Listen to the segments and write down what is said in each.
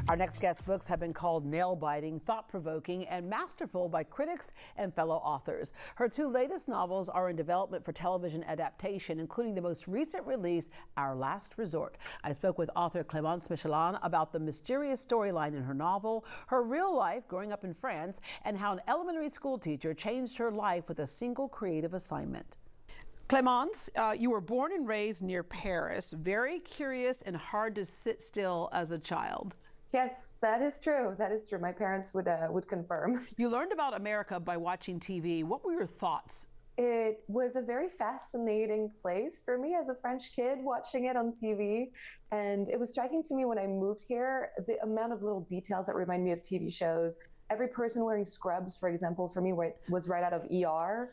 Our next guest's books have been called nail-biting, thought-provoking, and masterful by critics and fellow authors. Her two latest novels are in development for television adaptation, including the most recent release, Our Last Resort. I spoke with author Clémence Michallon about the mysterious storyline in her novel, her real life growing up in France, and how an elementary school teacher changed her life with a single creative assignment. Clémence, you were born and raised near Paris, very curious and hard to sit still as a child. Yes, that is true. That is true. My parents would confirm. You learned about America by watching TV. What were your thoughts? It was a very fascinating place for me as a French kid watching it on TV. And it was striking to me when I moved here, the amount of little details that remind me of TV shows. Every person wearing scrubs, for example, for me was right out of ER.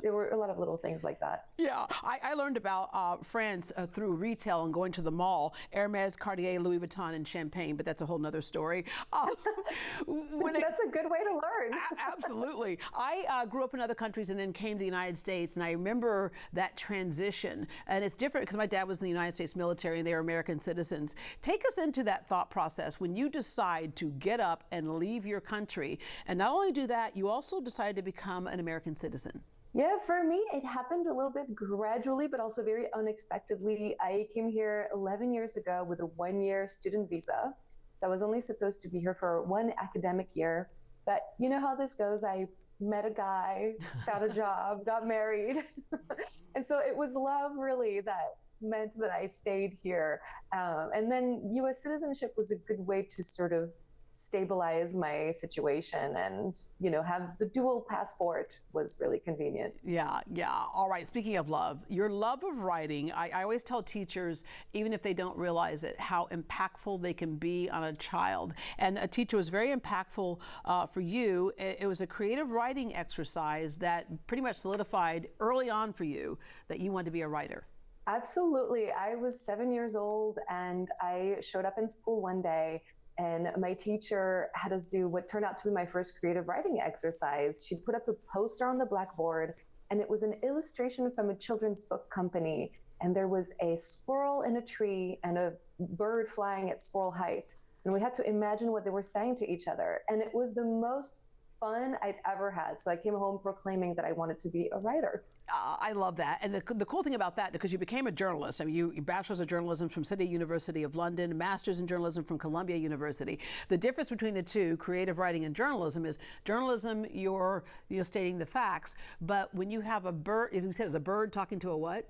There were a lot of little things like that. Yeah, I learned about France through retail and going to the mall, Hermes, Cartier, Louis Vuitton, and Champagne, but that's a whole nother story. That's a good way to learn. Absolutely. I grew up in other countries and then came to the United States, and I remember that transition. And it's different because my dad was in the United States military and they were American citizens. Take us into that thought process when you decide to get up and leave your country. And not only do that, you also decide to become an American citizen. Yeah, for me, it happened a little bit gradually, but also very unexpectedly. I came here 11 years ago with a one-year student visa. So I was only supposed to be here for one academic year. But you know how this goes. I met a guy, found a job, got married. And so it was love, really, that meant that I stayed here. And then U.S. citizenship was a good way to sort of stabilize my situation, and have the dual passport was really convenient. Yeah. All right, speaking of love, your love of writing, I always tell teachers, even if they don't realize it, how impactful they can be on a child. And a teacher was very impactful for you. It was a creative writing exercise that pretty much solidified early on for you that you wanted to be a writer. Absolutely. I was 7 years old and I showed up in school one day, and my teacher had us do what turned out to be my first creative writing exercise. She put up a poster on the blackboard, and it was an illustration from a children's book company. And there was a squirrel in a tree and a bird flying at squirrel height. And we had to imagine what they were saying to each other. And it was the most fun I'd ever had. So I came home proclaiming that I wanted to be a writer. I love that. And the cool thing about that, because you became a journalist, I mean, you bachelor's of journalism from City University of London, master's in journalism from Columbia University. The difference between the two, creative writing and journalism, is journalism, you're stating the facts. But when you have a bird, as we said, it's a bird talking to a what?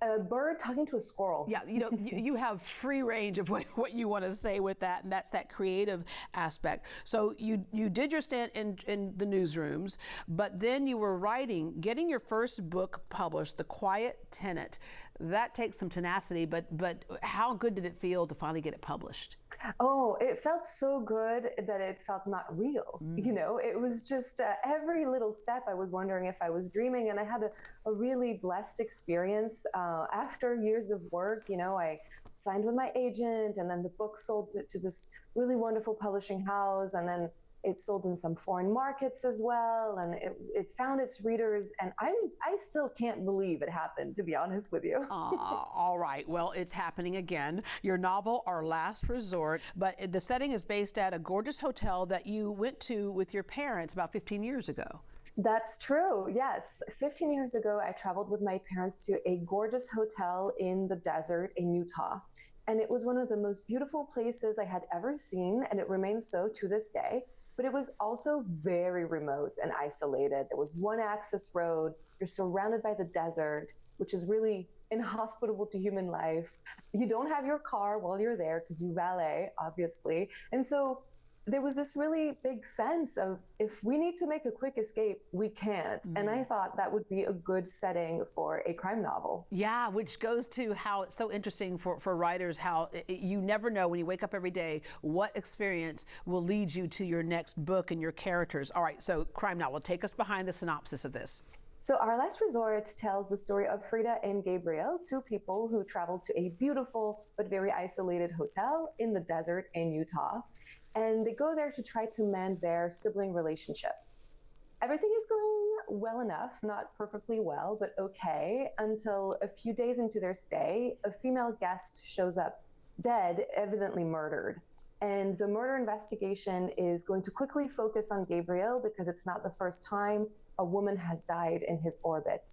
A bird talking to a squirrel. Yeah, you have free range of what you want to say with that, and that's that creative aspect. So you did your stint in the newsrooms, but then you were writing, getting your first book published, The Quiet Tenant. That takes some tenacity, but how good did it feel to finally get it published? Oh, it felt so good that it felt not real. It was just every little step I was wondering if I was dreaming, and I had a really blessed experience. After years of work, I signed with my agent, and then the book sold to this really wonderful publishing house, and then it sold in some foreign markets as well, and it found its readers, and I still can't believe it happened, to be honest with you. All right, well, it's happening again. Your novel, Our Last Resort, but the setting is based at a gorgeous hotel that you went to with your parents about 15 years ago. That's true, yes. 15 years ago, I traveled with my parents to a gorgeous hotel in the desert in Utah. And it was one of the most beautiful places I had ever seen, and it remains so to this day. But it was also very remote and isolated. There was one access road. You're surrounded by the desert, which is really inhospitable to human life. You don't have your car while you're there because you valet, obviously. And so there was this really big sense of, if we need to make a quick escape, we can't. And I thought that would be a good setting for a crime novel. Yeah, which goes to how it's so interesting for writers, how you never know when you wake up every day what experience will lead you to your next book and your characters. All right, so crime novel, take us behind the synopsis of this. So Our Last Resort tells the story of Frida and Gabriel, two people who traveled to a beautiful but very isolated hotel in the desert in Utah. And they go there to try to mend their sibling relationship. Everything is going well enough, not perfectly well, but okay, until a few days into their stay, a female guest shows up dead, evidently murdered. And the murder investigation is going to quickly focus on Gabriel because it's not the first time a woman has died in his orbit.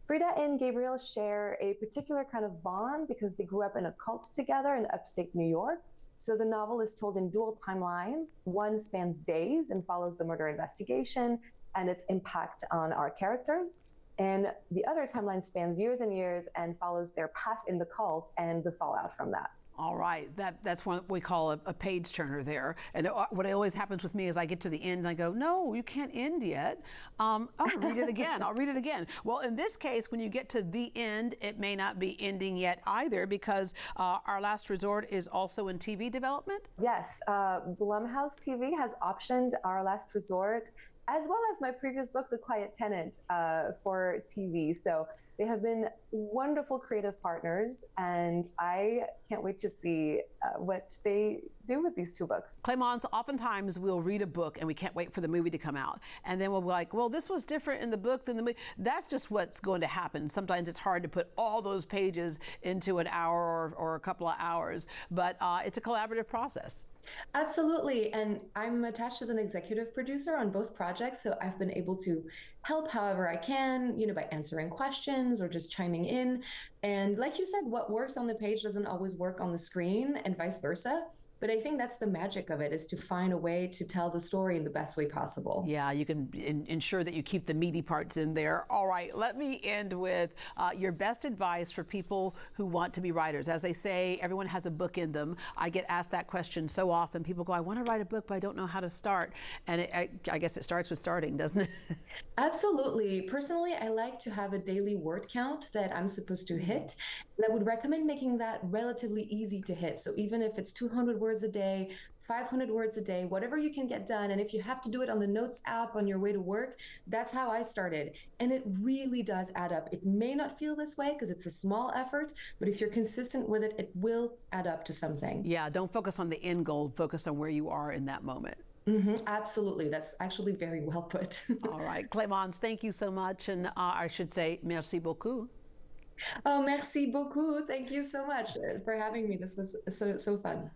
Frida and Gabriel share a particular kind of bond because they grew up in a cult together in upstate New York. So the novel is told in dual timelines. One spans days and follows the murder investigation and its impact on our characters. And the other timeline spans years and years and follows their past in the cult and the fallout from that. All right, that's what we call a page turner there. And what always happens with me is I get to the end and I go, no, you can't end yet. I'll read it again. I'll read it again. Well, in this case, when you get to the end, it may not be ending yet either because Our Last Resort is also in TV development. Yes, Blumhouse TV has optioned Our Last Resort as well as my previous book, The Quiet Tenant, for TV. So they have been wonderful creative partners, and I can't wait to see what they do with these two books. Clémence, oftentimes we'll read a book and we can't wait for the movie to come out. And then we'll be like, well, this was different in the book than the movie. That's just what's going to happen. Sometimes it's hard to put all those pages into an hour or a couple of hours, but it's a collaborative process. Absolutely. And I'm attached as an executive producer on both projects. So I've been able to help however I can, by answering questions or just chiming in. And like you said, what works on the page doesn't always work on the screen and vice versa. But I think that's the magic of it, is to find a way to tell the story in the best way possible. Yeah, you can ensure that you keep the meaty parts in there. All right, let me end with your best advice for people who want to be writers. As they say, everyone has a book in them. I get asked that question so often. People go, I want to write a book, but I don't know how to start. And I guess it starts with starting, doesn't it? Absolutely. Personally, I like to have a daily word count that I'm supposed to hit. And I would recommend making that relatively easy to hit. So even if it's 200 words a day, 500 words a day, whatever you can get done. And if you have to do it on the Notes app on your way to work, that's how I started. And it really does add up. It may not feel this way because it's a small effort, but if you're consistent with it, it will add up to something. Yeah, don't focus on the end goal, focus on where you are in that moment. Absolutely. That's actually very well put. All right, Clémence, thank you so much. And I should say, merci beaucoup. Oh, merci beaucoup. Thank you so much for having me. This was so fun.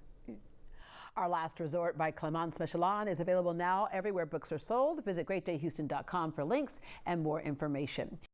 Our Last Resort by Clémence Michallon is available now everywhere books are sold. Visit greatdayhouston.com for links and more information.